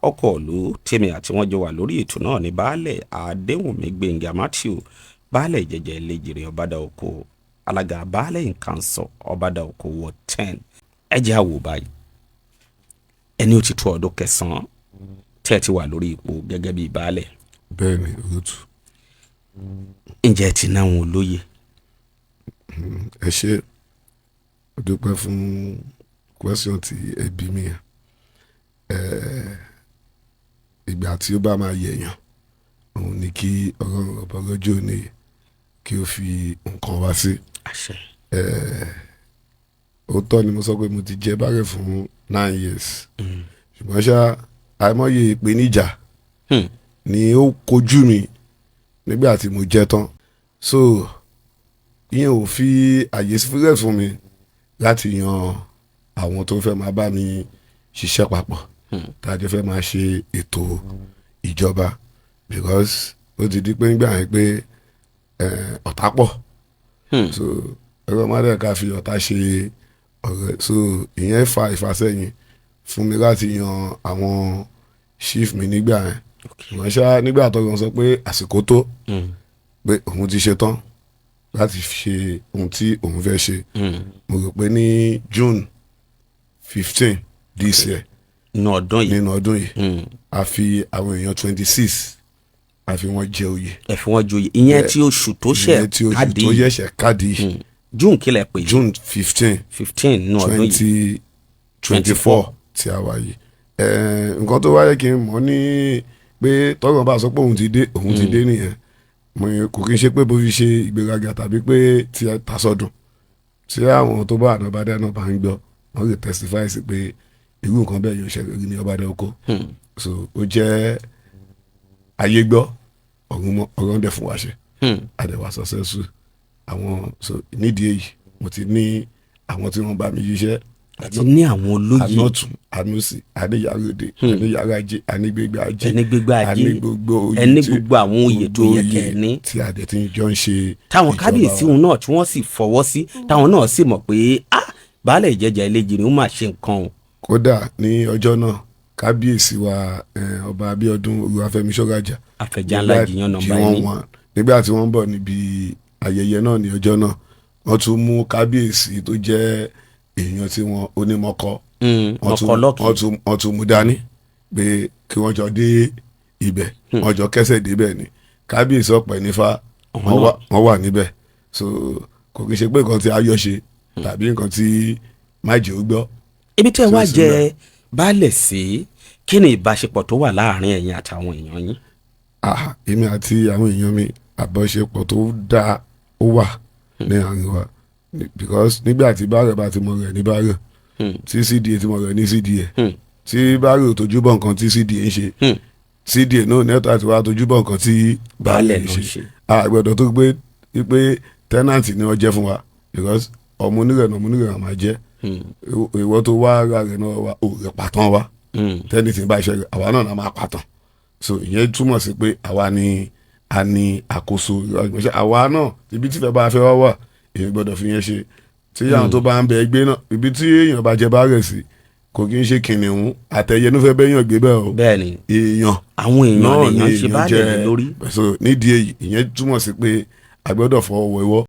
ọkọ̀ ìlú tèmi àti wọn jọ wà lórí ètò náà ní Baale Adéwùnmí Gbénga Matthew Baale Ìjẹ̀jà Elejinrin Obada oko alága Baale Leekansoso Obada oko wọ 10 ẹ jẹ́ àwò báyìí ẹni ó ti tó ọdún 9 tẹ́ ti wà lórí ipò gẹ́gẹ́ bí Baale. bẹ́ẹ̀ ni olóòtú. ǹjẹ́ ti náwọn olóye. ẹ ṣe dúpẹ́ fún question tí ẹ bí mi yẹn. Ìgbà tí ó bá máa yẹ̀yàn òun ni kí ọlọ́run ọba lọ́jọ́ òní kí ó fi nǹkan wá sí. Òótọ́ ni mo sọ pé mo ti jẹ Baale fún 9 years ṣùgbọ́n ṣá àìmọye ìpèníjà ni ó kojú mi nígbà tí mo jẹ tán, so ìyẹn ò fi àyè sílẹ̀ fún mi láti yan àwọn tó fẹ́ máa bá mi ṣiṣẹ́ papọ̀ tàbí fẹ́ máa ṣe ètò ìjọba because ó ti di pé nígbà yẹn pé ọ̀tá pọ̀ so ẹ̀rọ mádẹ́ ká fi ọ̀tá ṣe ọ̀rẹ́, so ìyẹn fa ìfàsẹ́yìn fún mi láti yan àwọn chief mi nígbà yẹn wọ́n ṣá nígbà tó yàn sọ pé àsìkò tó pé òun ti ṣe tán láti ṣe ohun tí òun fẹ́ ṣe mo rò pé ní June 15 this year nínú ọdún yìí a fi àwọn èèyàn 26 a fi wọ́n jẹ oyè. ẹ fi wọ́n joyè ìyẹn tí oṣù tó ṣẹ̀ káàdì June kílẹ̀ pé June 15 nínú ọdún yìí 2024 tí a wà yìí. Nǹkan tó wáyé kí n mọ̀ ní pé tọ́gbọ̀n bá sọ pé òun ti dé nìyẹn kò kí n ṣe pé bó fi ṣe ìgbéraga tàbí pé tí a ta sọdún tí àwọn tó bá àná bá dáná bá ń gbọ́ wọ́n lè testify sí pé irú nǹkan bẹ́ẹ̀ yóò ṣẹlẹ̀ ní Obada oko so ó jẹ́ ayé gbọ́ ọ̀run dẹ̀ fún wa ṣe àdẹ̀wà successful àwọn so nídìí èyí mo ti ní àwọn tí wọ́n bá mi yíṣẹ́ àti ní àwọn olóyè anọtún anọsí adéyàròdè adéyàrájẹ anígbégbá ajé ẹni gbogbo àwọn oyè tó yẹ kẹ́ni tí adẹ tí jọ ń ṣe táwọn kábíyèsí òun náà tí wọ́n sì fọwọ́ sí táwọn náà sì mọ̀ pé Baale Ìjẹ̀jà Elejinrin ó máa ṣe nǹkan o. kódà ní ọjọ́ náà kábíyèsí wa ọba Abíọ́dún Olúwafẹ́mi Ṣọ́gájà Afẹ̀jánlá jiyàn nọ́mbà yìí nígbà tí wọ́n bọ̀ níbi ayẹyẹ náà ní ọjọ́ náà wọ́n tún mú kábíyèsí tó jẹ́ èèyàn tí wọn onímọ̀kọ wọ́n tún mú dání pé kí wọ́n jọ dé ibẹ̀ wọ́n jọ kẹ́sẹ̀ débẹ̀ ni kábíyèsí ọ̀pẹ̀ nífà wọ́n wà níbẹ̀ so kò kí n ṣe pé nǹkan tí ayọ̀ ṣe tàbí nǹkan tí májè ó gbọ́. ibi tí ẹ wá jẹ Baale sí kí ni ìbáṣepọ̀ tó wà láàrin ẹ̀yin àtàwọn èèyàn yín. Èmi àti àwọn èèyàn mi àbọ̀ṣepọ̀ tó dáa ó wà ní àárín wa because nígbà tí Baale bá ti mọ rẹ̀ ní Baale tí CDA ti mọ rẹ̀ ní CDA tí Baale ò tójú bọ̀ nǹkan tí CDA ń ṣe CDA náà nẹ́tọ̀ àti wàá tójú bọ̀ nǹkan tí Baale ń ṣe àgbẹ̀dọ̀ tó gbé pé tẹ́nàntì ni wọ́n jẹ́ fún wa because ọmọ onírẹ̀ àmà jẹ́ ìwọ tó wá ara rẹ̀ náà wá ò rẹ̀ pàtàn wa tẹ́ni tí ń bá iṣẹ́ rẹ̀ àwa náà máa pàtàn so ìyẹn túmọ̀ sí pé àwa ni a ní àkóso àwa náà ibi tí fẹ́ bá fẹ́ wá wà èèyàn gbọ́dọ̀ fi yẹn ṣe tí àwọn tó bá ń bẹ ẹgbẹ́ náà ibi tí èèyàn bá jẹ Baale sí kò kí ń ṣe kìnìún àtẹ̀yẹ ló fẹ́ bẹ́yàn gbé bẹ́ẹ̀ o bẹ́ẹ̀ni èèyàn àwọn èèyàn lèèyàn ṣe Baale lórí so nídìí èyí ìyẹn túmọ̀ sí pé a gbọ́dọ̀ fọwọ́ wẹwọ́